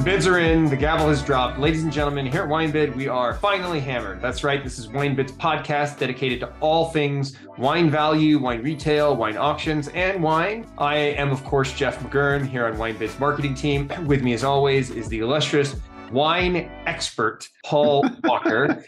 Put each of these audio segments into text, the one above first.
The bids are in, the gavel has dropped. Ladies and gentlemen, here at WineBid, we are finally hammered. That's right, this is WineBid's podcast dedicated to all things wine value, wine retail, wine auctions, and wine. I am, of course, Jeff McGurn here on WineBid's marketing team. With me, as always, is the illustrious wine expert, Paul Walker.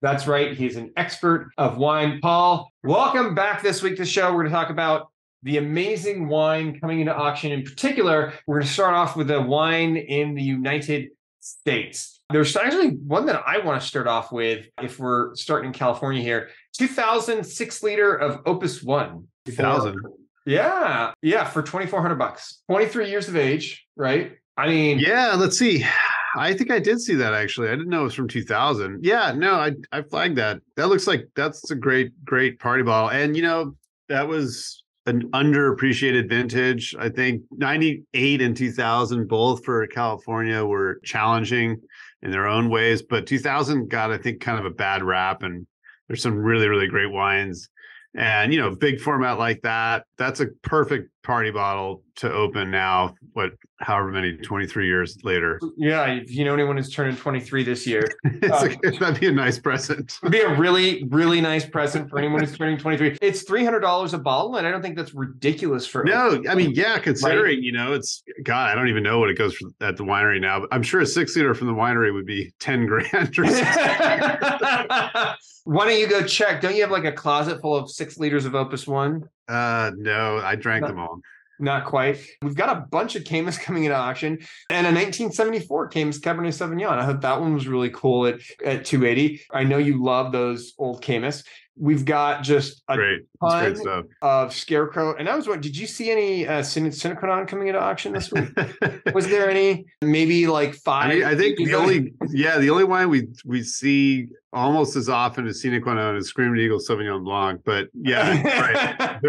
That's right, he's an expert of wine. Paul, welcome back this week to the show. We're going to talk about the amazing wine coming into auction. In particular, we're going to start off with a wine in the United States. There's actually one that I want to start off with if we're starting in California here. 2006 liter of Opus One. 2000. Yeah, for $2,400. 23 years of age, right? I mean, yeah, let's see. I think I did see that actually. I didn't know it was from 2000. Yeah, no, I flagged that. That looks like that's a great party bottle. And you know, that was an underappreciated vintage. I think 98 and 2000, both for California, were challenging in their own ways. But 2000 got, I think, kind of a bad rap. And there's some really, really great wines. And, you know, big format like that, that's a perfect party bottle to open now, however many, 23 years later. Yeah, if you know anyone who's turning 23 this year. That'd be a nice present. It'd be a really, really nice present for anyone who's turning 23. It's $300 a bottle, and I don't think that's ridiculous for No, I mean, yeah, considering, right? You know, it's, God, I don't even know what it goes for at the winery now, but I'm sure a 6-liter from the winery would be 10 grand or something. Why don't you go check? Don't you have like a closet full of 6 liters of Opus One? No, I drank them all. Not quite. We've got a bunch of Caymus coming into auction, and a 1974 Caymus Cabernet Sauvignon. I thought that one was really cool at $280. I know you love those old Caymus. We've got just a ton stuff of Scarecrow. And I was wondering, did you see any Cinnacron coming into auction this week? Was there any? Maybe like 5? I mean, I think the only wine we see almost as often as Cinnacron is Screamed Eagle Sauvignon Blanc. But yeah, right.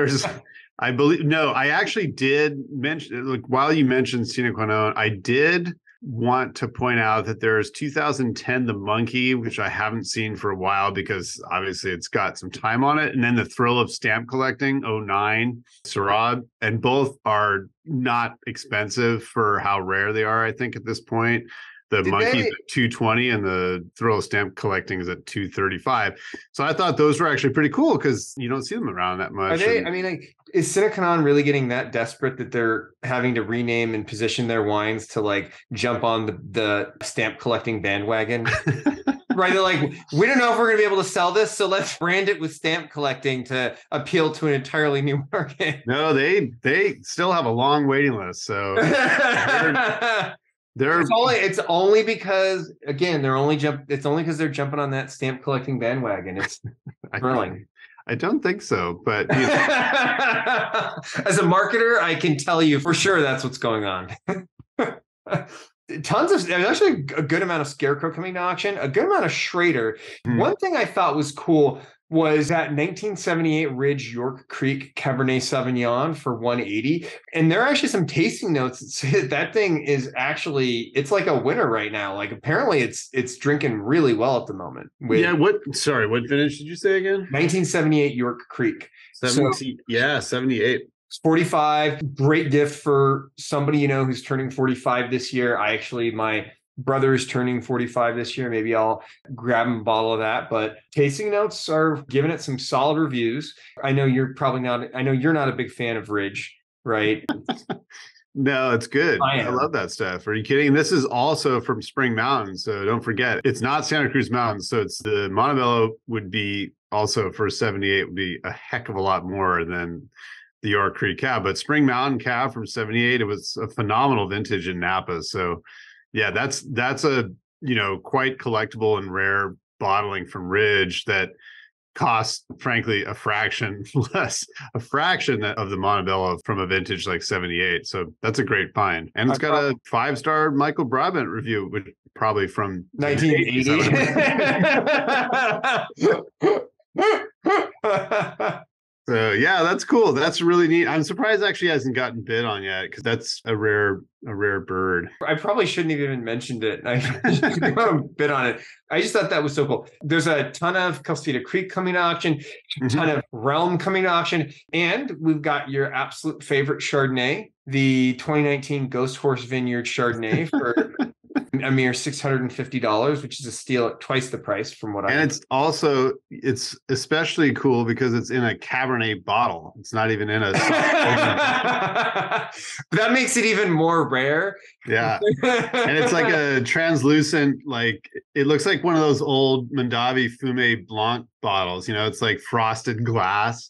I actually did mention, like, while you mentioned Cinnacron, I did want to point out that there's 2010 The Monkey, which I haven't seen for a while because obviously it's got some time on it. And then The Thrill of Stamp Collecting, 09 Syrah. And both are not expensive for how rare they are, I think, at this point. The Monkey's at $220 and the Thrill of Stamp Collecting is at $235. So I thought those were actually pretty cool because you don't see them around that much. Is Cinnacron really getting that desperate that they're having to rename and position their wines to like jump on the stamp collecting bandwagon? Right? They're like, we don't know if we're going to be able to sell this, so let's brand it with stamp collecting to appeal to an entirely new market. No, they still have a long waiting list. So it's only because, again, it's only because they're jumping on that stamp collecting bandwagon. It's thrilling. I don't think so, but you know. As a marketer, I can tell you for sure that's what's going on. There's actually a good amount of Scarecrow coming to auction, a good amount of Schrader. One thing I thought was cool was that 1978 Ridge York Creek Cabernet Sauvignon for $180. And there are actually some tasting notes that say that thing is actually, it's like a winner right now. Like apparently it's drinking really well at the moment. What vintage did you say again? 1978 York Creek. 78. It's 45. Great gift for somebody, you know, who's turning 45 this year. my brother is turning 45 this year. Maybe I'll grab him a bottle of that. But tasting notes are giving it some solid reviews. I know you're not a big fan of Ridge, right? No, it's good. I love that stuff. Are you kidding? This is also from Spring Mountain. So don't forget, it's not Santa Cruz Mountains. So it's the Montebello would be also for 78 would be a heck of a lot more than the York Creek Cab. But Spring Mountain Cab from 78, it was a phenomenal vintage in Napa. So yeah, that's a, you know, quite collectible and rare bottling from Ridge that costs, frankly, a fraction of the Montebello from a vintage like 78. So that's a great find. And it's got a 5-star Michael Brabant review, which probably from 1980. So yeah, that's cool. That's really neat. I'm surprised actually hasn't gotten bid on yet because that's a rare bird. I probably shouldn't have even mentioned it. I should bid on it. I just thought that was so cool. There's a ton of Calcita Creek coming to auction, a ton of Realm coming to auction, and we've got your absolute favorite Chardonnay, the 2019 Ghost Horse Vineyard Chardonnay for a mere $650, which is a steal at twice the price from what I. And it's especially cool because it's in a Cabernet bottle. It's not even in a. That makes it even more rare. Yeah, and it's like a translucent, like it looks like one of those old Mondavi Fumé Blanc bottles. It's like frosted glass.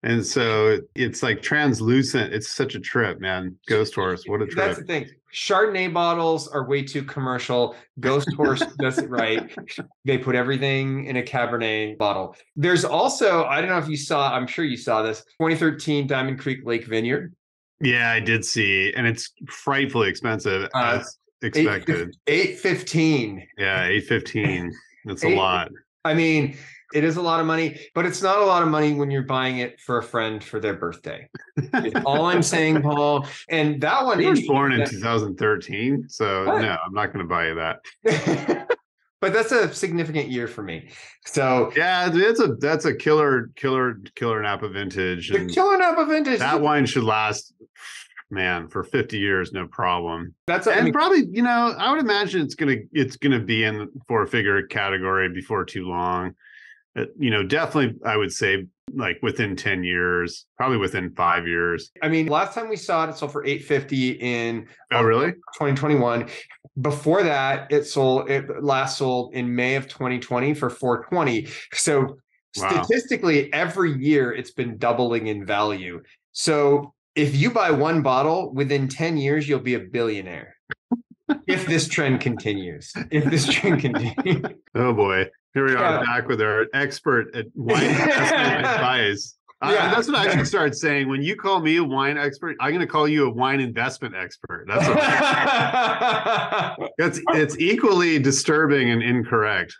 And so it's like translucent. It's such a trip, man. Ghost Horse, what a trip. That's the thing. Chardonnay bottles are way too commercial. Ghost Horse does it right. They put everything in a Cabernet bottle. There's also, I don't know if you saw, I'm sure you saw this, 2013 Diamond Creek Lake Vineyard. Yeah, I did see. And it's frightfully expensive as expected. $815. Yeah, $815. That's a lot. I mean, it is a lot of money, but it's not a lot of money when you're buying it for a friend for their birthday. It's all I'm saying, Paul. And that one, he was born in 2013, so what? No, I'm not going to buy you that. But that's a significant year for me. So yeah, that's a killer Napa vintage. The killer Napa vintage. That wine should last, man, for 50 years, no problem. Probably, I would imagine it's gonna be in four-figure category before too long. Definitely, I would say like within 10 years, probably within 5 years. I mean, last time we saw it sold for $850 in really 2021. Before that, it last sold in May of 2020 for $420. So statistically, every year it's been doubling in value. So if you buy one bottle, within 10 years, you'll be a billionaire. If this trend continues. Oh boy. Here we are back with our expert at wine investment advice. That's what I should start saying. When you call me a wine expert, I'm going to call you a wine investment expert. It's equally disturbing and incorrect.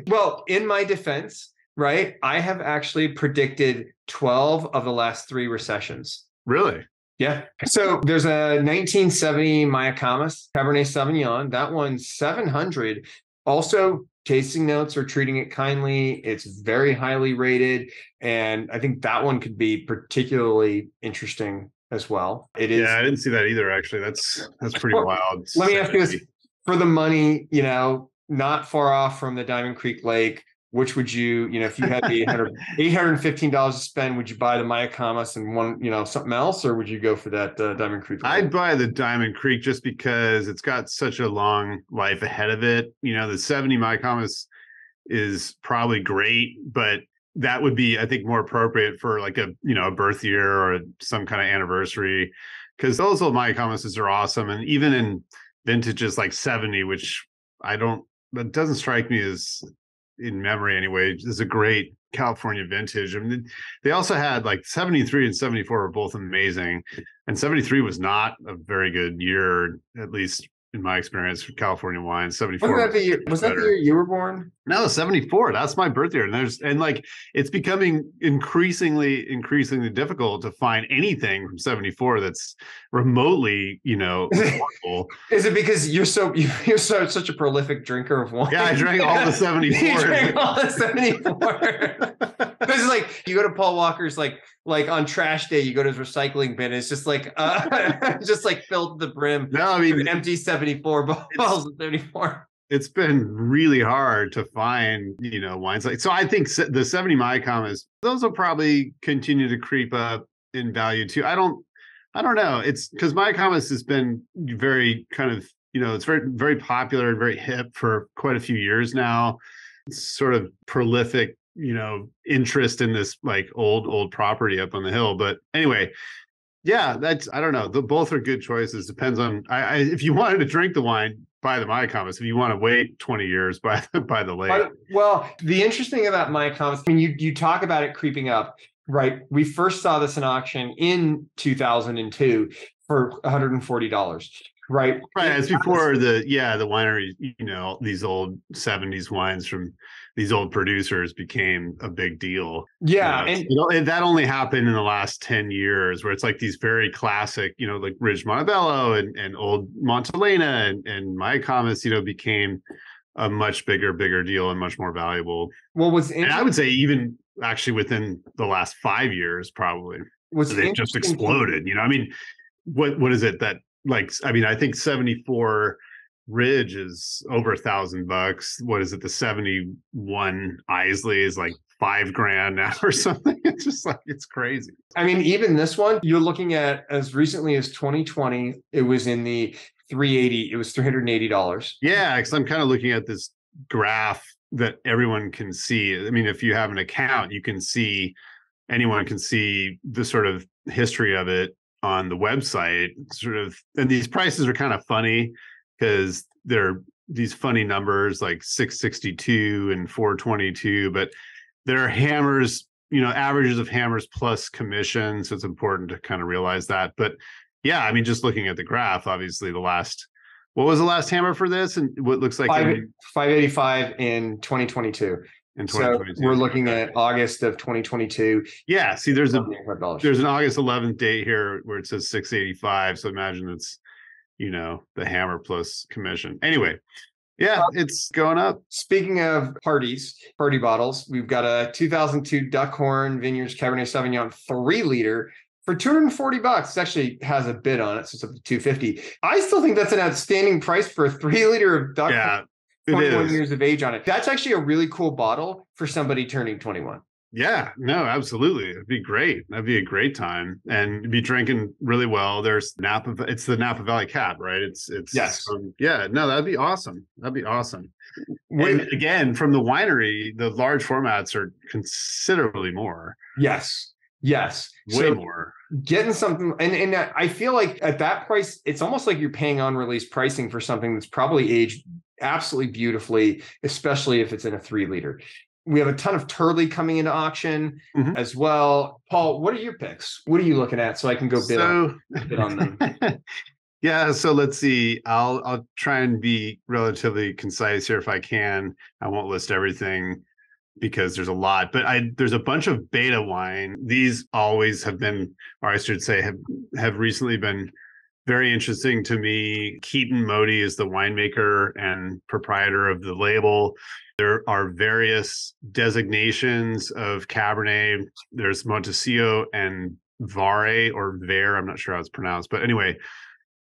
Well, in my defense, right, I have actually predicted 12 of the last 3 recessions. Really? Yeah. So there's a 1970 Mayacamas Cabernet Sauvignon. That one's $700. Also, tasting notes are treating it kindly. It's very highly rated. And I think that one could be particularly interesting as well. It is. Yeah, I didn't see that either, actually. That's pretty wild. Let me ask you this. For the money, not far off from the Diamond Creek Lake, which would you, if you had the $815 to spend, would you buy the Mayacamas and one, something else, or would you go for that Diamond Creek? I'd buy the Diamond Creek just because it's got such a long life ahead of it. The 70 Mayacamas is probably great, but that would be, I think, more appropriate for like a birth year or some kind of anniversary, because those old Mayacamas are awesome. And even in vintages like 70, which that doesn't strike me as, in memory anyway, is a great California vintage. I mean, they also had like 73 and 74 were both amazing. And 73 was not a very good year, at least in my experience for California wine. 74 was that the year you were born? No, 74. That's my birth year. And it's becoming increasingly difficult to find anything from 74 that's remotely, affordable. Is it because you're such a prolific drinker of wine? Yeah, I drank all the 74. You drank all the 74. It's like you go to Paul Walker's like on trash day, you go to his recycling bin. It's just like just like filled to the brim. No, I mean empty 74 bottles of 74. It's been really hard to find, wines like. So I think the 70 Mayacamas, those will probably continue to creep up in value too. I don't know. It's because Mayacamas has been very kind of, it's very, very popular and very hip for quite a few years now. It's sort of prolific, interest in this like old property up on the hill. But anyway, yeah, I don't know. Both are good choices. Depends on if you wanted to drink the wine, buy the Mayacamas. If you want to wait 20 years, buy the lake. Well, the interesting thing about Mayacamas, I mean, you talk about it creeping up, right? We first saw this in auction in 2002 for $140. Right. It's before the winery, these old 70s wines from these old producers became a big deal. Yeah. And that only happened in the last 10 years, where it's like these very classic, like Ridge Montebello and old Montelena and Mayacamas, became a much bigger deal and much more valuable. And I would say even actually within the last 5 years, probably. They've just exploded. I mean, what is it that, like, I mean, I think 74 Ridge is over $1,000. What is it? The 71 Isley is like $5,000 now or something. It's just like, it's crazy. I mean, even this one, you're looking at as recently as 2020, it was in the 380, it was $380. Yeah, because I'm kind of looking at this graph that everyone can see. I mean, if you have an account, you can see, anyone can see the sort of history of it on the website, sort of, and these prices are kind of funny because they're these funny numbers like 662 and 422, but they're hammers, averages of hammers plus commission. So it's important to kind of realize that. But yeah, I mean, just looking at the graph, obviously what was the last hammer for this? And what looks like 585 in 2022. In 2022. So we're looking at August of 2022. Yeah, see, there's an August 11th date here where it says 685. So imagine it's, the hammer plus commission. Anyway, yeah, it's going up. Speaking of party bottles, we've got a 2002 Duckhorn Vineyards Cabernet Sauvignon 3-liter for $240. It actually has a bid on it, so it's up to $250. I still think that's an outstanding price for a 3-liter of Duckhorn. Yeah, 21 years of age on it. That's actually a really cool bottle for somebody turning 21. Yeah, no, absolutely. It'd be great. That'd be a great time, and be drinking really well. There's Napa. It's the Napa Valley Cab, right? It's yes. Yeah, no, that'd be awesome. That'd be awesome. And again, from the winery, the large formats are considerably more. Yes. Way more. Getting something, and I feel like at that price, it's almost like you're paying on release pricing for something that's probably aged absolutely beautifully, especially if it's in a 3-liter. We have a ton of Turley coming into auction as well. Paul, what are your picks? What are you looking at so I can go bid on them? Yeah, so let's see. I'll try and be relatively concise here if I can. I won't list everything because there's a lot, but there's a bunch of beta wine. These always have been, or I should say have recently been very interesting to me. Keaton Modi is the winemaker and proprietor of the label. There are various designations of Cabernet. There's Montecillo and Vare or Vare. I'm not sure how it's pronounced, but anyway,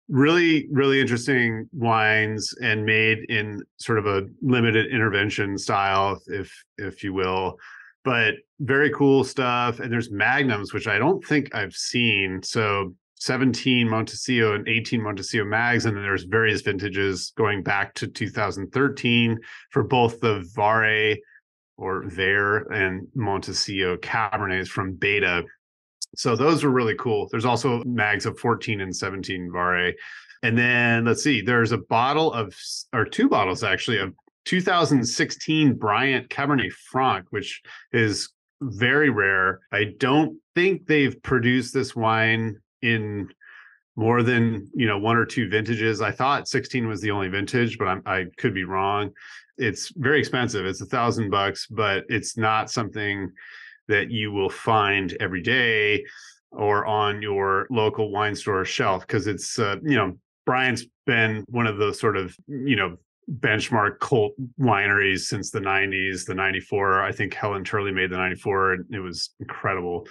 really, really interesting wines and made in sort of a limited intervention style, if you will, but very cool stuff. And there's magnums, which I don't think I've seen. So 17 Montecillo and 18 Montecillo mags, and then there's various vintages going back to 2013 for both the Vare or Vare and Montecillo Cabernets from Beta. So those were really cool. There's also mags of 14 and 17 Vare. And then let's see, there's a bottle or 2 bottles actually of 2016 Bryant Cabernet Franc, which is very rare. I don't think they've produced this wine in more than 1 or 2 vintages. I thought 16 was the only vintage, but I could be wrong. It's very expensive. It's $1,000, but it's not something that you will find every day or on your local wine store shelf, because it's Bryant's been one of those sort of benchmark cult wineries since the 90s. The 94, I think Helen Turley made the 94, and it was incredible.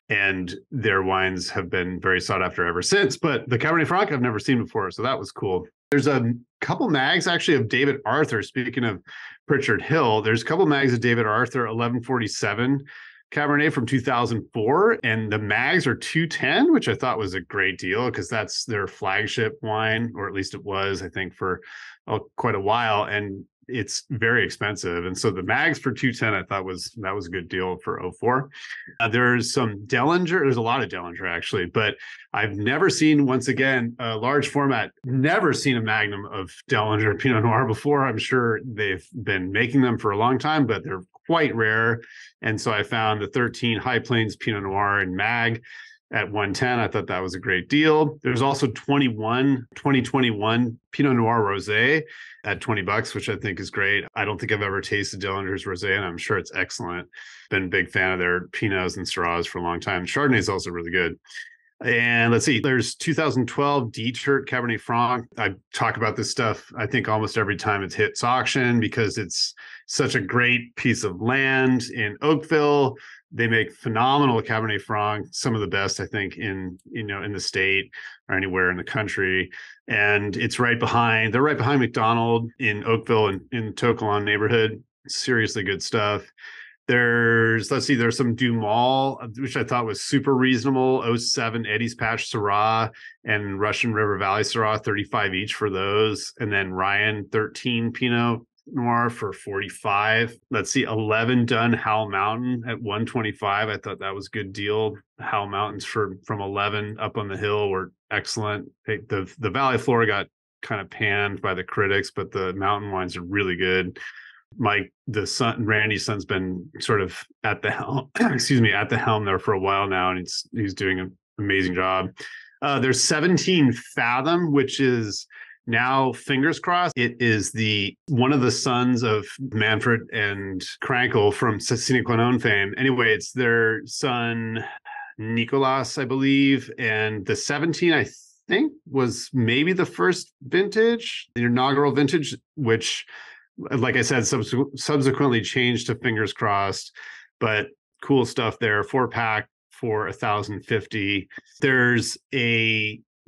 And their wines have been very sought after ever since. But the Cabernet Franc I've never seen before, so that was cool. There's a couple mags actually of David Arthur. Speaking of Pritchard Hill, there's a couple mags of David Arthur 1147 Cabernet from 2004, and the mags are 210, which I thought was a great deal because that's their flagship wine, or at least it was, I think, for quite a while. And it's very expensive. And so the mags for 210, I thought that was a good deal for 04. There's some Dellinger. There's a lot of Dellinger actually, but I've never seen, once again, a large format, never seen a magnum of Dellinger Pinot Noir before. I'm sure they've been making them for a long time, but they're quite rare. And so I found the 13 High Plains Pinot Noir in mag at 110. I thought that was a great deal. There's also 2021 Pinot Noir Rosé at $20, which I think is great. I don't think I've ever tasted Dellinger's Rosé, and I'm sure it's excellent. Been a big fan of their Pinots and Syrahs for a long time. Chardonnay is also really good. And let's see, there's 2012 Dietrich Cabernet Franc. I talk about this stuff, I think, almost every time it hits auction because it's such a great piece of land in Oakville. They make phenomenal Cabernet Franc, some of the best, I think, in the state or anywhere in the country. And it's they're right behind McDonald in Oakville and in Tokelon neighborhood. Seriously good stuff. There's some Dumal, which I thought was super reasonable. '07 Eddie's Patch Syrah and Russian River Valley Syrah, 35 each for those. And then Ryan 13 Pinot Noir for 45. Let's see, 11 Dun Howell Mountain at 125. I thought that was a good deal. Howell Mountains from 11 up on the hill were excellent. The Valley Flora got kind of panned by the critics, but the mountain wines are really good. Randy's son's been sort of at the helm, at the helm there for a while now, and he's doing an amazing job. There's 17 Fathom, which is now, fingers crossed, it is one of the sons of Manfred and Krankel from Sine Qua Non fame. Anyway, it's their son Nicolas, I believe, and the 17, I think, was maybe the first vintage, the inaugural vintage, which, like I said, subsequently changed to fingers crossed, but cool stuff there. 4-pack for 1,050.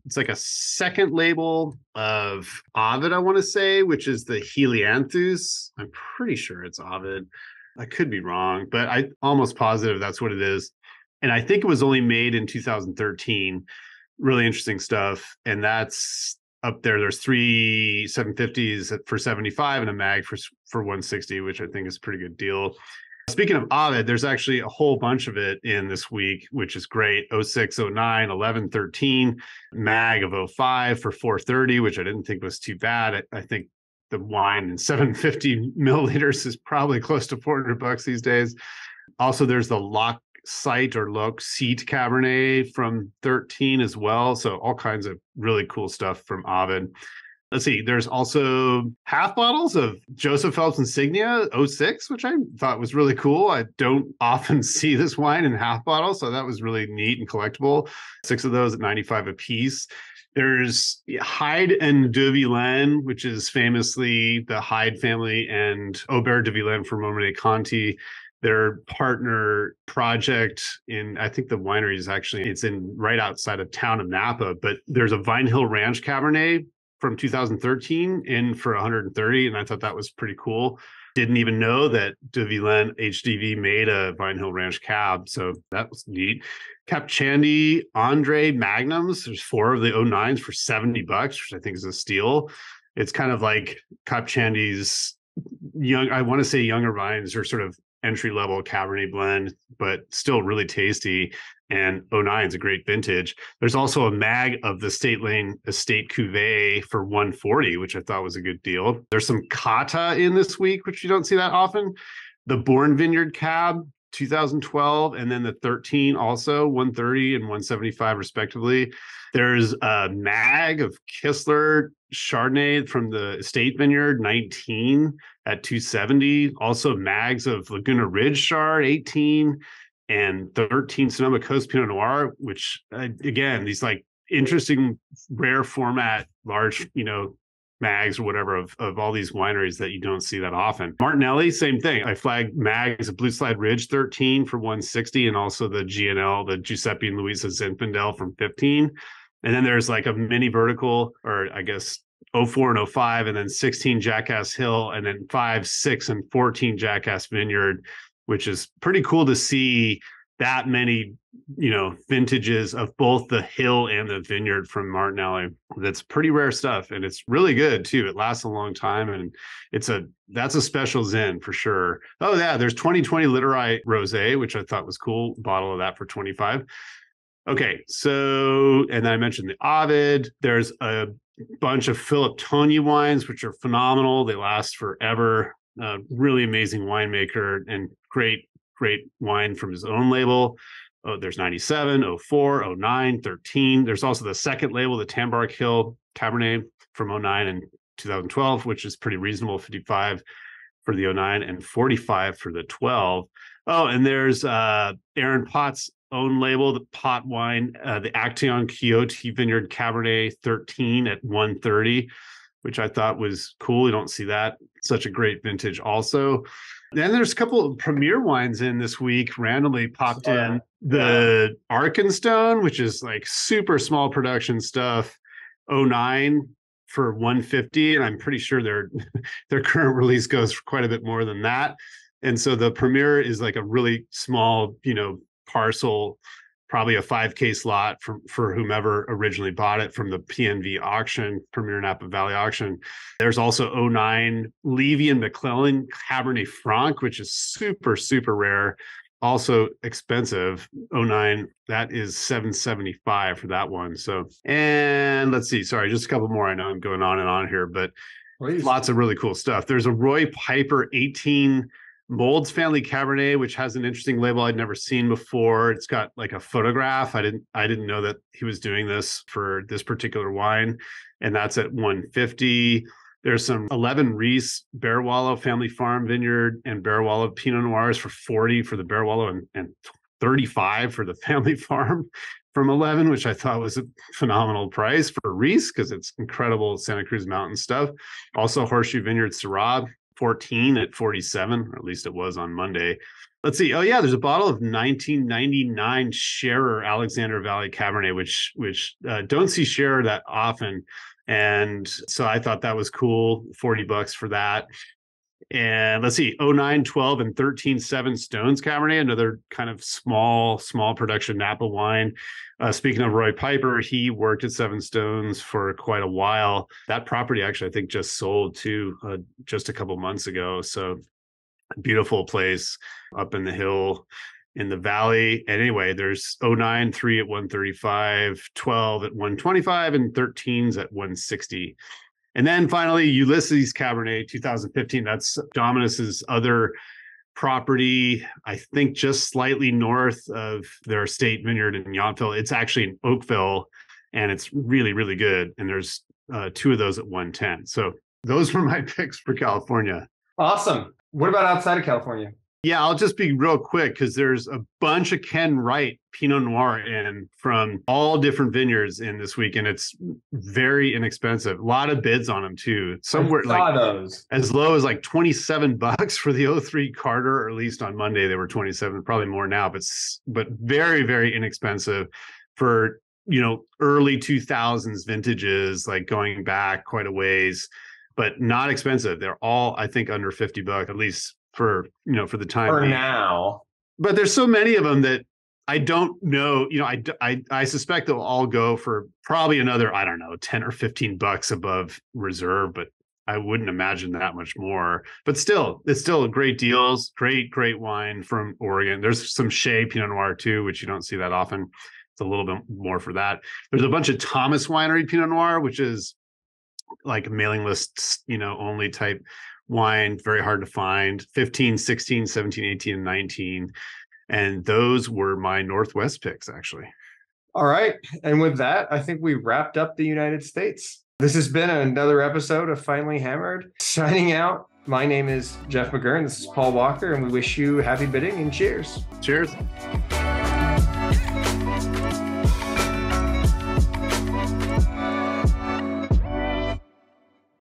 It's like a second label of Ovid, I want to say, which is the Helianthus. I'm pretty sure it's Ovid. I could be wrong, but I'm almost positive that's what it is. And I think it was only made in 2013. Really interesting stuff. And that's up there. There's 3 750s for 75 and a mag for 160, which I think is a pretty good deal. Speaking of Ovid, there's actually a whole bunch of it in this week, which is great. 06, 09, 11, 13, mag of 05 for 430, which I didn't think was too bad. I think the wine in 750 milliliters is probably close to $400 these days. Also, there's the Lock Sight Seat Cabernet from 13 as well. So all kinds of really cool stuff from Ovid. Let's see, there's also half bottles of Joseph Phelps Insignia 06, which I thought was really cool. I don't often see this wine in half bottles, so that was really neat and collectible. 6 of those at 95 a piece. There's Hyde and de Villaine, which is famously the Hyde family and Aubert de Villaine from Montmorency Conti. Their partner project I think the winery is it's in right outside of town of Napa, but there's a Vine Hill Ranch Cabernet from 2013 in for 130, and I thought that was pretty cool. Didn't even know that de Villaine HDV made a Vine Hill Ranch cab, so that was neat. Cap Chandy Andre Magnums, there's 4 of the 09s for $70, which I think is a steal. It's kind of like Cap Chandy's I want to say younger vines are sort of entry-level Cabernet blend, but still really tasty. And 09 is a great vintage. There's also a mag of the State Lane Estate Cuvée for 140, which I thought was a good deal. There's some Kata in this week, which you don't see that often. The Bourne Vineyard Cab, 2012, and then the 13 also, 130 and 175 respectively. There's a mag of Kistler Chardonnay from the Estate Vineyard, 19 at 270. Also mags of Laguna Ridge Chard, 18. And 13 Sonoma Coast Pinot Noir, which again, these like interesting rare format, large, mags or whatever of all these wineries that you don't see that often. Martinelli, same thing. I flagged mags of Blue Slide Ridge 13 for 160, and also the GNL, the Giuseppe and Luisa Zinfandel from 15. And then there's like a mini vertical, or I guess 04 and 05, and then 16 Jackass Hill, and then 5, 6, and 14 Jackass Vineyard, which is pretty cool to see that many, vintages of both the hill and the vineyard from Martinelli. That's pretty rare stuff. And it's really good too. It lasts a long time. And that's a special Zin for sure. Oh yeah. There's 2020 Literite Rosé, which I thought was cool. Bottle of that for 25. Okay. So, and then I mentioned the Ovid. There's a bunch of Philip Tony wines, which are phenomenal. They last forever. Really amazing winemaker and great wine from his own label. Oh, there's 97, 04, 09, 13. There's also the second label, the Tambark Hill Cabernet from 09 and 2012, which is pretty reasonable, 55 for the 09 and 45 for the 12. Oh, and there's Aaron Potts' own label, the pot wine, the Action Quixote Vineyard Cabernet 13 at 130, which I thought was cool. You don't see that. Such a great vintage also. Then there's a couple of premier wines in this week, randomly popped in. The Arkenstone, which is like super small production stuff, '09 for 150. And I'm pretty sure their current release goes for quite a bit more than that. And so the premier is like a really small, parcel, probably a 5K slot for whomever originally bought it from the PNV auction, Premier Napa Valley auction. There's also '09 Levy and McClellan Cabernet Franc, which is super, super rare. Also expensive. '09, that is $775 for that one. So, and let's see, sorry, just a couple more. I know I'm going on and on here, but lots of really cool stuff. There's a Roy Piper 18 Mold's Family Cabernet, which has an interesting label I'd never seen before. It's got like a photograph. I didn't know that he was doing this for this particular wine, and that's at 150. There's some 11 Reese Bear Wallow Family Farm Vineyard and Bear Wallow Pinot Noirs for 40 for the Bear Wallow and 35 for the Family Farm from 11, which I thought was a phenomenal price for Reese because it's incredible Santa Cruz Mountain stuff. Also Horseshoe Vineyard Syrah 14 at 47, or at least it was on Monday. Let's see. Oh yeah, there's a bottle of 1999 Scherer Alexander Valley Cabernet, which don't see Scherer that often, and so I thought that was cool. $40 for that. And let's see, '09, 12, and 13 Seven Stones Cabernet, another kind of small production Napa wine. Speaking of Roy Piper, he worked at Seven Stones for quite a while. That property actually, I think, just sold too, just a couple months ago. So beautiful place up in the hill in the valley. And anyway, there's '09, 3 at 135, 12 at 125, and 13s at 160. And then finally, Ulysses Cabernet 2015. That's Dominus's other property, I think just slightly north of their estate vineyard in Yountville. It's actually in Oakville, and it's really, really good. And there's two of those at 110. So those were my picks for California. Awesome. What about outside of California? Yeah, I'll just be real quick because there's a bunch of Ken Wright Pinot Noir in from all different vineyards in this week, and it's very inexpensive. A lot of bids on them too. Somewhere like those as low as like $27 for the '03 Carter, or at least on Monday they were 27, probably more now, but very, very inexpensive for early 2000s vintages, like going back quite a ways, but not expensive. They're all, I think, under $50 at least. For the time for being. Now, but there's so many of them that I don't know. I suspect they'll all go for probably another, I don't know, $10 or $15 above reserve, but I wouldn't imagine that much more. But still, it's still great deals. Great wine from Oregon. There's some Shea Pinot Noir too, which you don't see that often. It's a little bit more for that. There's a bunch of Thomas Winery Pinot Noir, which is like mailing lists, only type wine, very hard to find. 15, 16, 17, 18, and 19. And those were my Northwest picks, actually. All right. And with that, I think we wrapped up the United States. This has been another episode of Finally Hammered. Signing out. My name is Jeff McGurn. This is Paul Walker, and we wish you happy bidding and cheers. Cheers.